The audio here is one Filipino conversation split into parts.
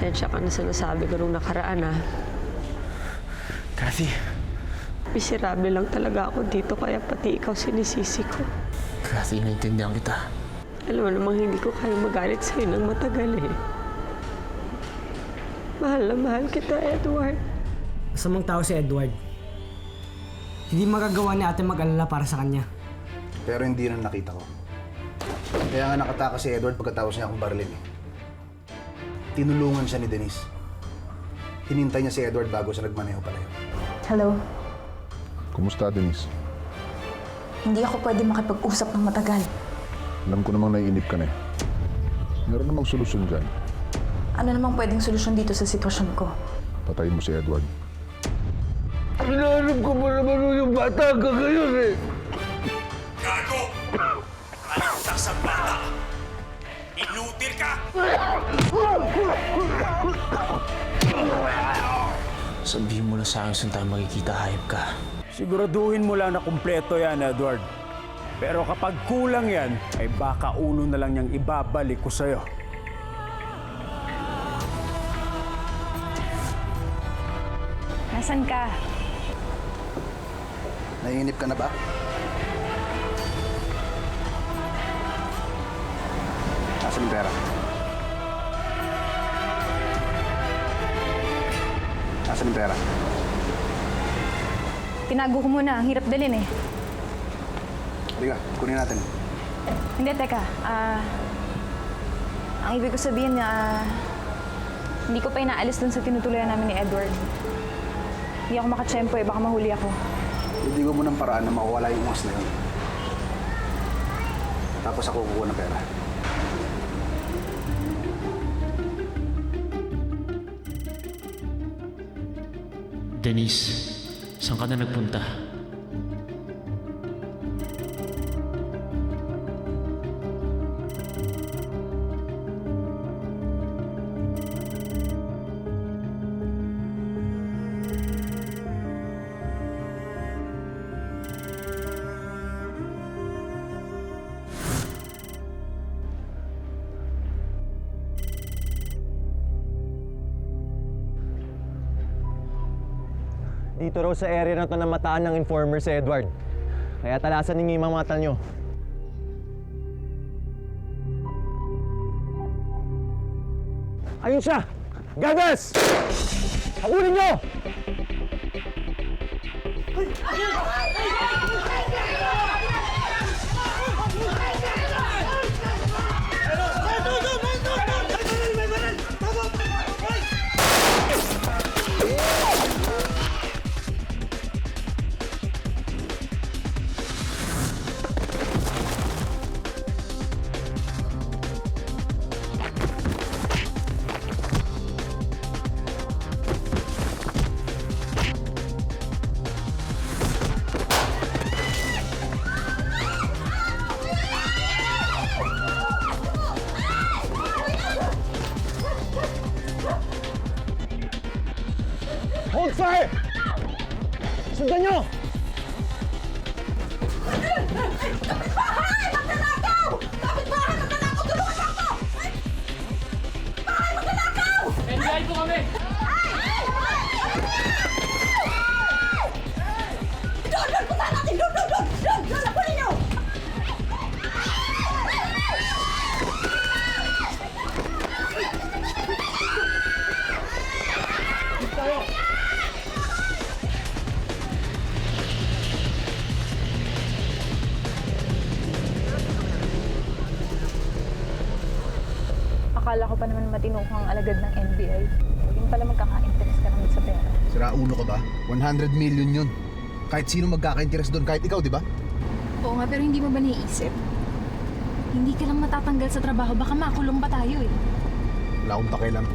Pasensya ka na sa nasabi ko nung nakaraan, ha? Kathy. Miserable lang talaga ako dito, kaya pati ikaw sinisisi ko. Kathy, naiintindihan kita. Alam mo namang hindi ko kaya magalit sa'yo ng matagal, eh. Mahal na mahal kita, Edward. Masamang tao si Edward. Hindi magagawa ni ate mag-alala para sa kanya. Pero hindi na nakita ko. Kaya nga nakataka si Edward pagkatapos niya akong barilin eh. Tinulungan siya ni Denise. Hinintay niya si Edward bago siya nagmaneho palayo. Hello. Kumusta, Denise? Hindi ako pwede makipag-usap ng matagal. Alam ko namang naiinip ka na eh. Meron namang solusyon dyan. Ano namang pwedeng solusyon dito sa sitwasyon ko? Patayin mo si Edward. Hinahanap ko pa naman yung bata ka ngayon eh. Gago! Alintak sa bata! Inutil ka! Sabihin mo na sa akin saan tayo makikita, hayop ka. Siguraduhin mo lang na kumpleto yan, Edward. Pero kapag kulang yan, ay baka ulo na lang niyang ibabalik ko sa'yo. Nasaan ka? Naiinip ka na ba? Nasaan yung pera? Nasaan yung pera? Tinago ko muna. Ang hirap dalhin eh. Halika, kunin natin. Hindi, teka. Ang ibig ko sabihin na hindi ko pa inaalis dun sa tinutuluyan namin ni Edward. Hindi ako makatsyempo eh. Baka mahuli ako. Hindi ko mo ng paraan na mawala yung ungas na yun. Tapos ako kukuha ng pera. Denise, saan ka na nagpunta? Dito raw sa area na to namataan ng informer si Edward. Kaya talasan ninyo yung mga mata nyo. Ayun siya! Gagas! Hakunin nyo! Hold fire! Sundan nyo! Bahay! Magnanakaw! Kapit-bahay! Magnanakaw! Tulungan mo ako! Bahay! Magnanakaw! NBI po kami! Doon! Doon! Puntahan natin! Doon! Doon! Doon! Doon! Doon! Napunin nyo! Akala ko pa naman matino kang alagad ng NBI. Yung pala magkaka-interest ka naman sa pera. Sira ulo ka ba? 100 million yun. Kahit sino magkaka-interest doon, kahit ikaw, di ba? Oo nga, pero hindi mo ba naiisip? Hindi ka lang matatanggal sa trabaho, baka makulong pa tayo eh. Wala akong pakialam.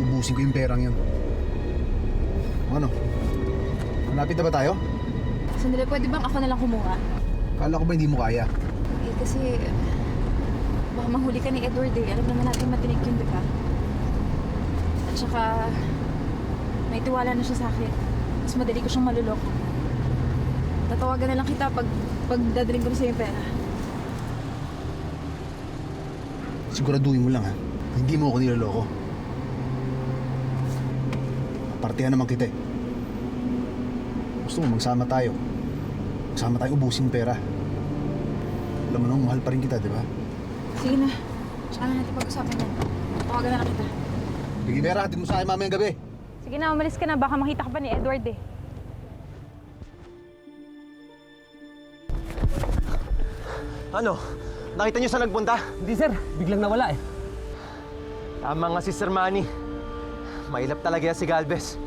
Uubusin ko yung perang yun. Ano? Malapit na ba tayo? Sandali, pwede bang ako na lang kumuha? Kala ko ba hindi mo kaya? Eh kasi baka mahuli ka ni Edward eh. Alam naman natin matinig yun, di ba? At saka may tiwala na siya sa akin. Mas madali ko siyang maluloko. Tatawagan na lang kita pag dadaling ko na sa'yo yung pera. Siguraduhin mo lang ha. Hindi mo ako niloloko. Partihan naman kita eh. Gusto mo, magsama tayo. Magsama tayo ubusin pera. Alam mo nung mahal pa rin kita, di ba? Sige na. Tsaka na natin pag-usapan yan. Tawagan na lang kita. Sige, Vera, hatid mo sa akin mamayang gabi. Sige na, umalis ka na. Baka makita ka pa ni Edward eh. Ano? Nakita niyo saan nagpunta? Hindi sir, biglang nawala eh. Tama nga si Sir Manny. Mailap talaga yan si Galvez.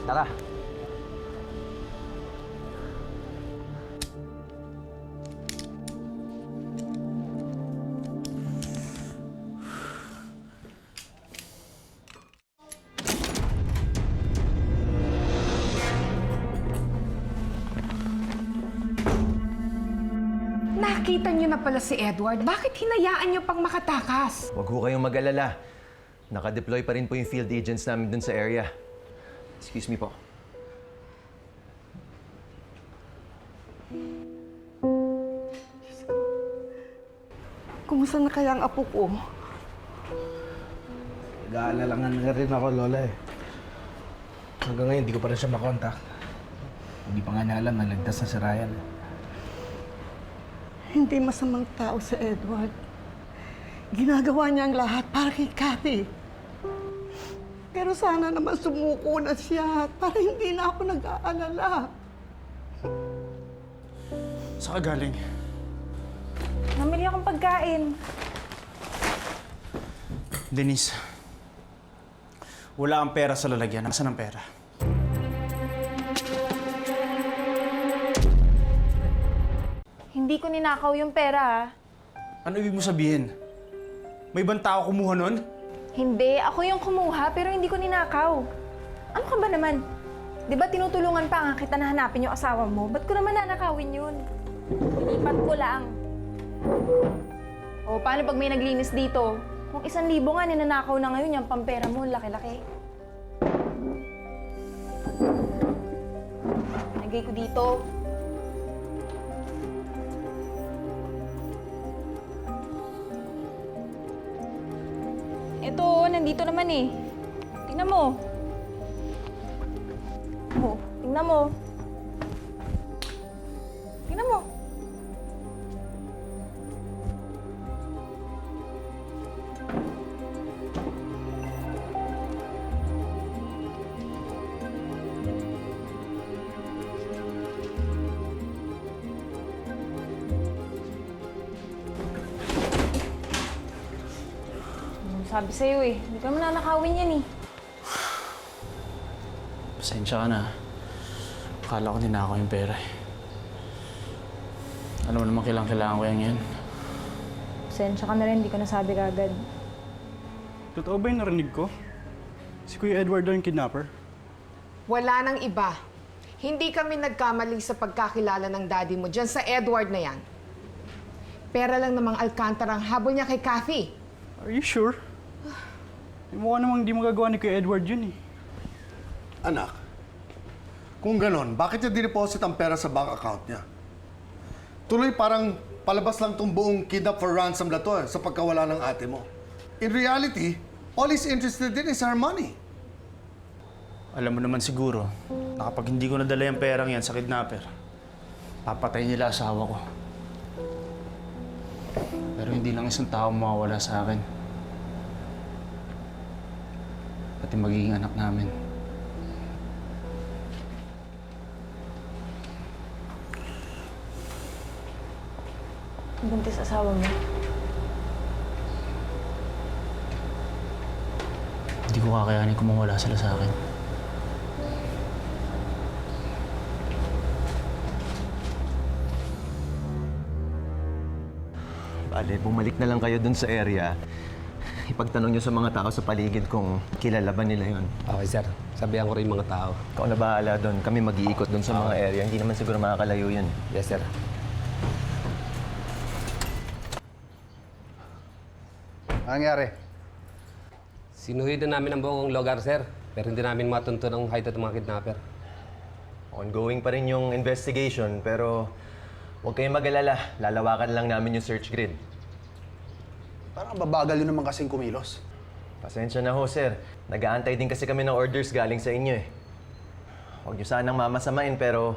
Tara. Nakita niyo na pala si Edward. Bakit hinayaan niyo pang makatakas? Huwag ho kayong mag-alala. Naka-deploy pa rin po yung field agents namin dun sa area. Excuse me po. Kumusta na kaya ang apo ko? Nag-aalalangan na rin ako, Lola eh. Hanggang ngayon, hindi ko pa rin siya makontak. Hindi pa nga niya alam na ligtas na si Ryan. Hindi masamang tao si Edward. Ginagawa niya ang lahat para kay Kathy. Pero sana naman sumuko na siya para hindi na ako nag-aalala. Saan ka galing? Namili akong pagkain. Denise, wala kang pera sa lalagyan. Nasaan ang pera? Hindi ko ninakaw yung pera ah. Ano ibig mo sabihin? May ibang tao kumuha nun? Hindi, ako yung kumuha pero hindi ko ninakaw. Ano ka ba naman? Di ba tinutulungan pa nga kita na hanapin yung asawa mo? Ba't ko naman nanakawin yun? Nilipat ko lang. O, paano pag may naglinis dito? Kung 1,000 nga ninanakaw na ngayon, yung pampera mo, laki-laki. Lagay ko dito. Ito, nandito naman eh. Tingnan mo. Oh, tingnan mo. Tingnan mo. Sabi sa'yo eh, hindi ka naman nanakawin yan eh. Pasensya ka na. Akala ko ninakaw yung pera eh. Alam mo naman kailangan ko yan ngayon. Pasensya ka na rin, hindi ka nasabi kagad. Totoo ba yung narinig ko? Si Kuya Edward daw yung kidnapper? Wala nang iba. Hindi kami nagkamali sa pagkakilala ng daddy mo dyan sa Edward na yan. Pera lang namang Alcantara ang habol niya kay Kathy. Are you sure? Mukha namang hindi magagawa ni Kuya Edward yun eh. Anak, kung ganon, bakit niya dineposit ang pera sa bank account niya? Tuloy parang palabas lang tong buong kidnap for ransom na to sa pagkawala ng ate mo. In reality, all he's interested in is her money. Alam mo naman siguro na kapag hindi ko nadala yung perang yan sa kidnapper, papatay nila asawa ko. Pero hindi lang isang tao mawawala sa akin. Pati magiging anak namin. Buntis asawa mo. Hindi ko kakayanin kung mawala sila sa akin. Bale, bumalik na lang kayo dun sa area. Ipagtanong nyo sa mga tao sa paligid kung kilala ba nila yon. Okay sir, sabihan ko rin mga tao. Ikaw na bahala doon. Kami mag-iikot doon sa mga area. Hindi naman siguro makakalayo yan. Yes sir. Anong nangyari? Sinuhid na namin ang buong lugar sir, pero hindi namin matunto ng height at mga kidnapper. Ongoing pa rin yung investigation, pero huwag kayong mag-alala. Lalawakan lang namin yung search grid. Parang babagal yun naman kasing kumilos. Pasensya na ho, sir. Nag-aantay din kasi kami ng orders galing sa inyo eh. Huwag niyo sanang mamasamain pero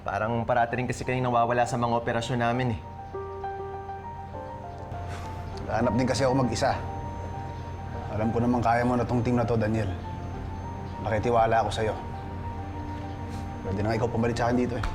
parang parati rin kasi kayong nawawala sa mga operasyon namin eh. Hanap din kasi ako mag-isa. Alam ko naman kaya mo na tong team na to, Daniel. Nakitiwala ako sa'yo. Pwede na nga ikaw pumalit sa akin dito eh.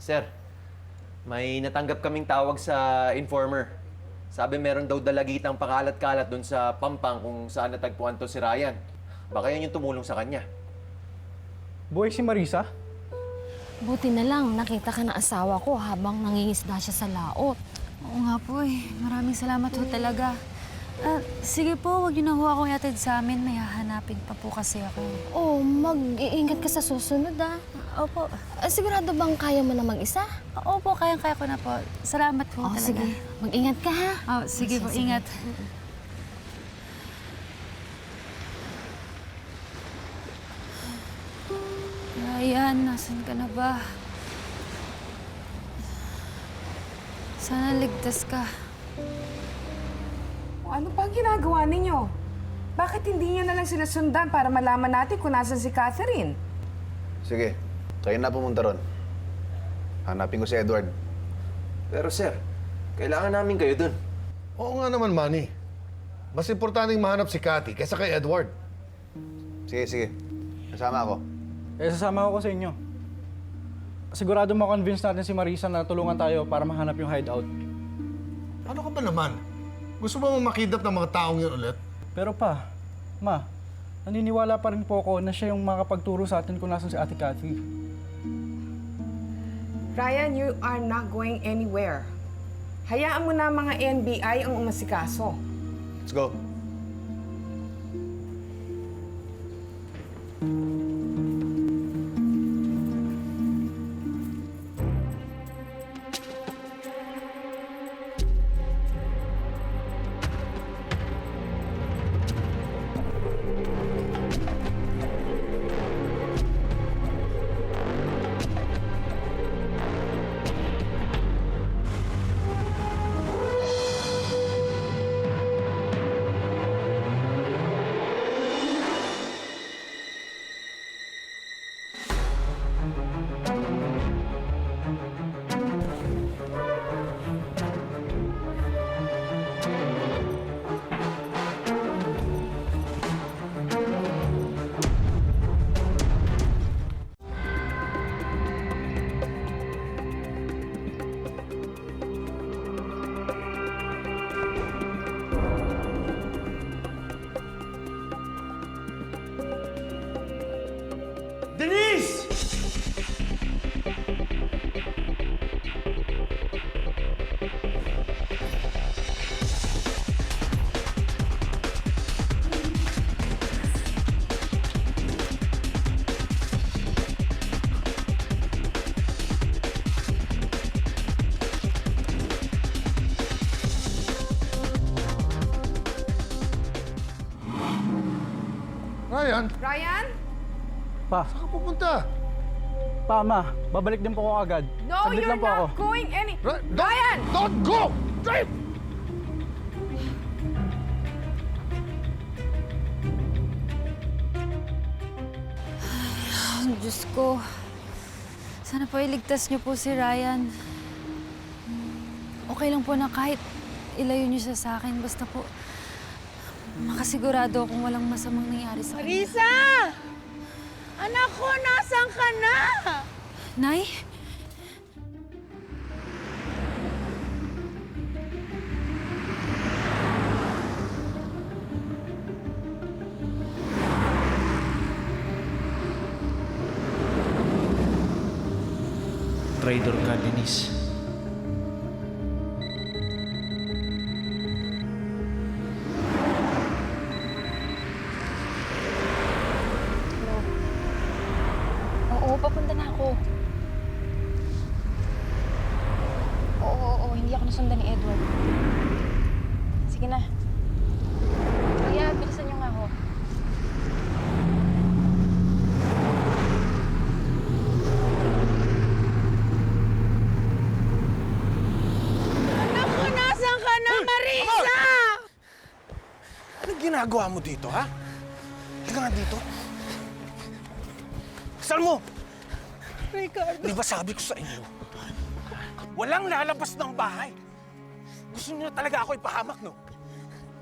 Sir, may natanggap kaming tawag sa informer. Sabi meron daw dalagitang pakalat-kalat doon sa Pampang kung saan natagpuan to si Ryan. Baka yun yung tumulong sa kanya. Buhay si Marisa? Buti na lang, nakita ka ng asawa ko habang nangingisda siya sa laot. Oo nga po eh. Maraming salamat ho talaga. Sige po, huwag niyo na ho akong yatid sa amin. May hahanapin pa po kasi ako. Oh, mag-iingat ka sa susunod, ah. Opo. Sigurado bang kaya mo na mag-isa? Opo, kayang-kaya ko na po. Salamat po talaga. Sige. Mag-ingat ka, ha? Sige po, ingat. Ryan, nasan ka na ba? Sana ligtas ka. Ano ba ang ginagawa ninyo? Bakit hindi niyo na lang sinasundan para malaman natin kung nasan si Catherine? Sige, kayo na pumunta ron. Hanapin ko si Edward. Pero sir, kailangan namin kayo dun. Oo nga naman, Manny. Mas importanteng mahanap si Cathy kaysa kay Edward. Sige, sige. Kasama ako. Sasama ako sa inyo. Sigurado ma-convince natin si Marisa na tulungan tayo para mahanap yung hideout. Ano ka ba naman? Gusto mo makidap ng mga taong yun ulit? Pero pa, ma, naniniwala pa rin po ako na siya yung makapagturo sa atin kung nasan si Ate Cathy. Ryan, you are not going anywhere. Hayaan mo na mga NBI ang umasikaso. Let's go. Ryan, Ryan? Pa, saan ka pupunta? pa, ma, babalik din po ako agad. No, Saglit you're lang po ako. not going any... Don't, Ryan! Don't go! Drive! Diyos ko. Sana po iligtas niyo po si Ryan. Okay lang po na kahit ilayo niyo siya sa akin. Basta po, makasigurado akong walang masamang nangyari sa kanya. Marisa! Anak ko, nasan ka na? Nay? Traitor ka, Denise. Oo, papunta na ako. Oo, hindi ako nasundan ni Edward. Sige na. Kuya, bilisan niyo nga ako. Anak ko, nasan ka na, Marisa? Anong ginagawa mo dito, ha? Halika nga dito. Saan mo? Ricardo. Di ba sabi ko sa inyo? Walang lalabas ng bahay. Gusto niyo talaga ako ipahamak, no?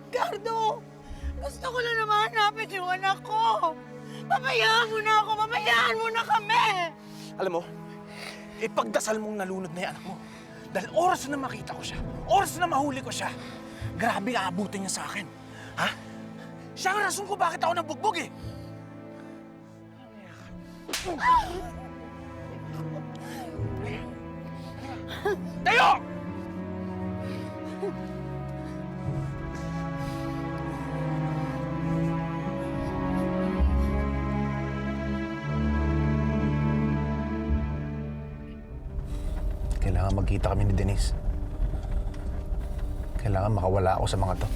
Ricardo! Gusto ko na naman hanapin yung anak ko. Pabayaan mo na ako. Pabayaan mo na kami. Alam mo, ipagdasal mong nalunod na yung anak mo. Dahil oras na makita ko siya, oras na mahuli ko siya, grabe aabutin niya sa akin. Ha? Siya ang rason ko bakit ako nabugbog eh. Tayo! Kailangan magkita kami ni Denise. Kailangan makawala ako sa mga to.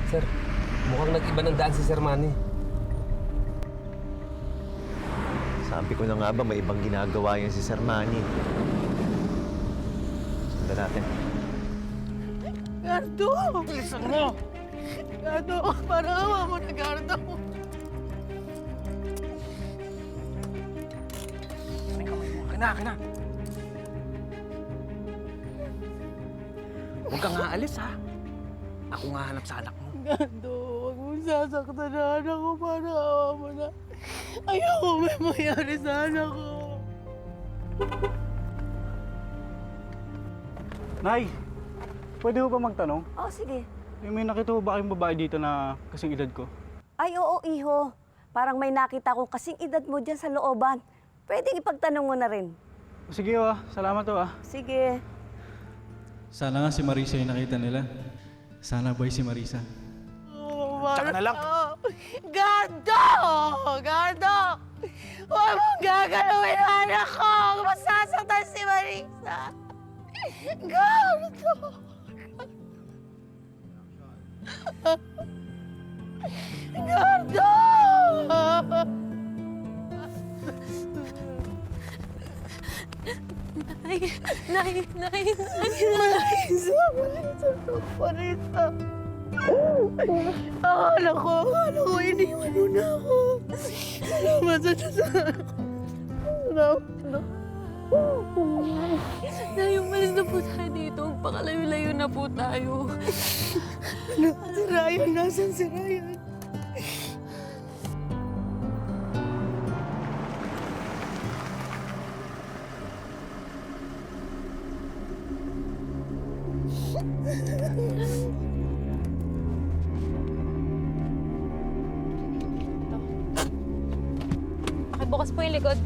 Sir, mukhang nag-iba ng daan si Sir Manny. Sabi ko na nga ba, may ibang ginagawa yan si Sir Manny. Sundan natin. Gardo! Bilisan mo! Gardo, parawa mo na, Gardo. Kina. Huwag kang aalis, ha? Ako nga hanap sa anak mo. Gardo, huwag mong sasaktan na anak ko. Parawa mo na. Ayoko may mayari sa anak ko. Nay, pwede ho ba magtanong? Oh, sige. May nakita ho ba kayong babae dito na kasing edad ko? Ay, oo, iho. Parang may nakita ko kasing edad mo dyan sa looban. Pwede ipagtanong mo na rin. Sige ho, salamat ho ah. Sige. Sana nga si Marisa yung nakita nila. Sana boy si Marisa. Tsaka na lang. Gardo! Gardo! Huwag mong gagalawin ang anak ko! Masasaktan si Marisa! Gardo! Gardo! Marisa! Marisa! Akala ko, iniwan mo na ako. Salamat sa Diyos. Salamat. Nay, umalis na po tayo dito. Pakalayo-layo na po tayo. Si Ryan, nasan si Ryan? Pakibukas po yung likod.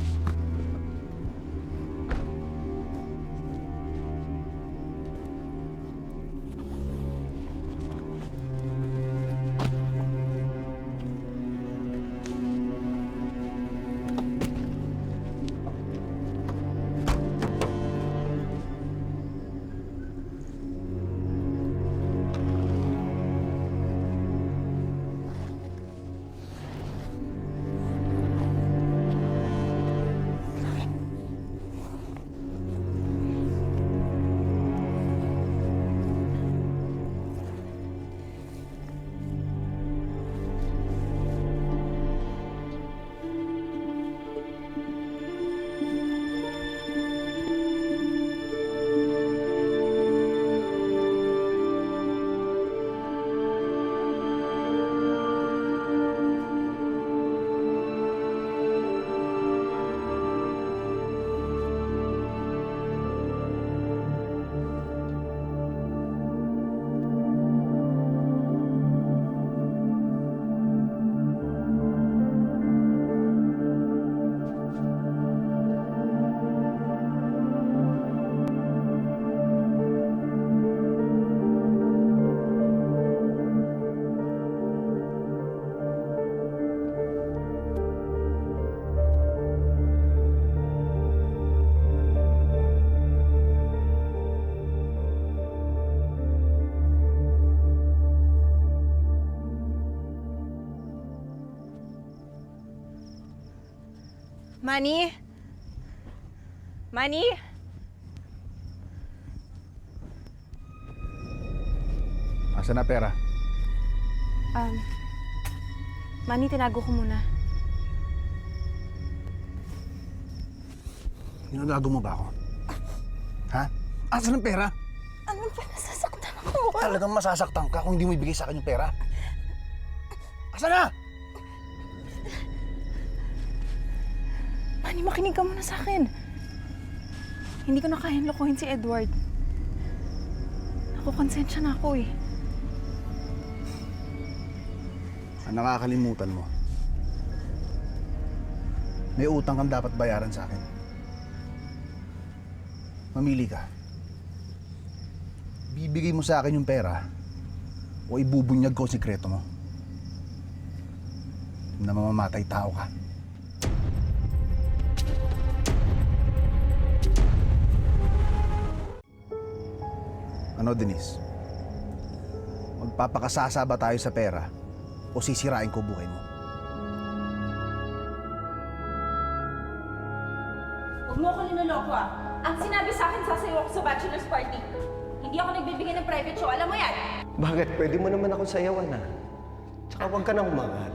Manny? Manny? Asa na pera? Manny, tinago ko muna. Ginagago mo ba ako? Ha? Asa ng pera? Ano ba? Nasasaktan ako. Talagang masasaktan ka kung hindi mo ibigay sa akin yung pera. Asa na? Manny, makinig ka muna sa akin. Hindi ko na kayang lokohin si Edward. Nakukonsensya na ako eh. Ang nakakalimutan mo. May utang kang dapat bayaran sa akin. Mamili ka. Bibigay mo sa akin yung pera o ibubunyag ko ang sikreto mo. Na mamamatay tao ka. Ano, Denise? Magpapakasasa ba tayo sa pera o sisirain ko buhay mo? Huwag mo ako niloloko ah. Ang sinabi sa akin, sasayaw ako sa bachelor's party. Hindi ako nagbibigay ng private show, alam mo yan? Bakit? Pwede mo naman ako sayawan, ha? Tsaka huwag ka nang umangal.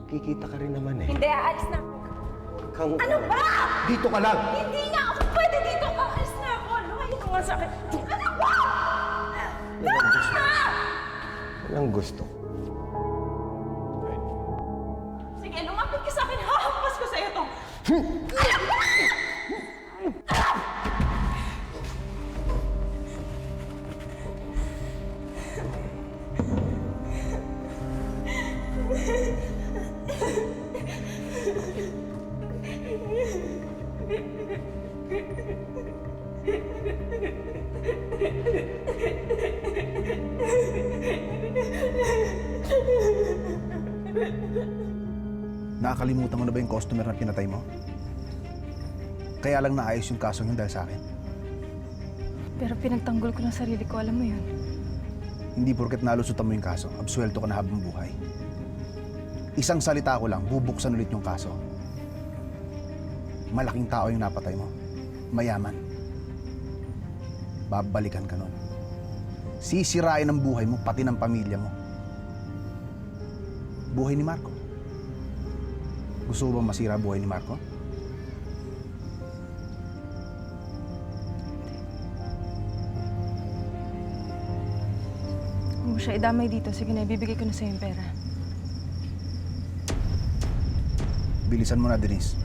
Kikita ka rin naman, eh. Hindi, aalis na ako. Ano ba? Dito ka lang! Hindi nga ako pwede dito. Aalis na ako. Lumayo ka nga sa akin. Ano ba? Tama na! Walang gusto. Sige, lumapit ka sa akin. Hahampas ko sa'yo to. Nakakalimutan mo na ba yung customer na pinatay mo? Kaya lang naayos yung kaso yun dahil sa akin. Pero pinagtanggol ko ng sarili ko, alam mo yun. Hindi porket nalusutan mo yung kaso, absuelto ka na habang buhay. Isang salita ko lang, bubuksan ulit yung kaso. Malaking tao yung napatay mo. Mayaman. Babalikan ka nun. Sisirain ang buhay mo, pati ng pamilya mo. Buhay ni Marco. Gusto mo ba masira buhay ni Marco? Huwag mo siya idamay dito. Sige na, ibibigay ko na sa'yo yung pera. Bilisan mo na, Denise.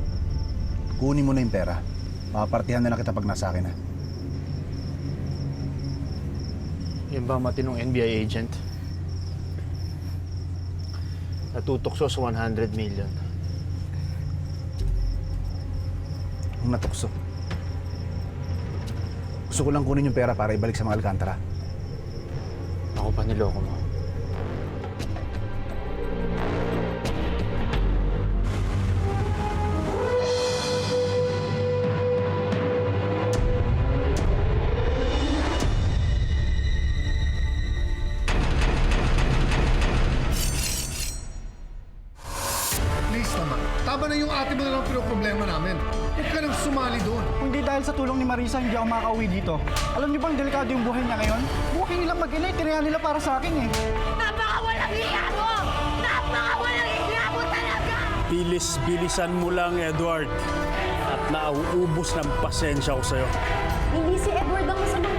Kunin mo na yung pera. Papartihan na lang kita pag nasa akin, ha? Yan ba matinong NBI agent? Natutokso sa 100 million. Ang natukso. Gusto ko lang kunin yung pera para ibalik sa mga Alcantara. Ako pa niloko mo. Please naman, tama na yung ate mo na lang problema namin. Huwag ka nang sumali doon. Kundi dahil sa tulong ni Marisa, hindi ako makauwi dito. Alam niyo bang delikado yung buhay niya ngayon? Buhay nilang mag-ina, tinayan nila para sa akin eh. Napakawalang hiya mo! Napakawalang hiya mo talaga! Bilis-bilisan mo lang, Edward. At nauubos ng pasensya ko sa'yo. Hindi si Edward ang masama.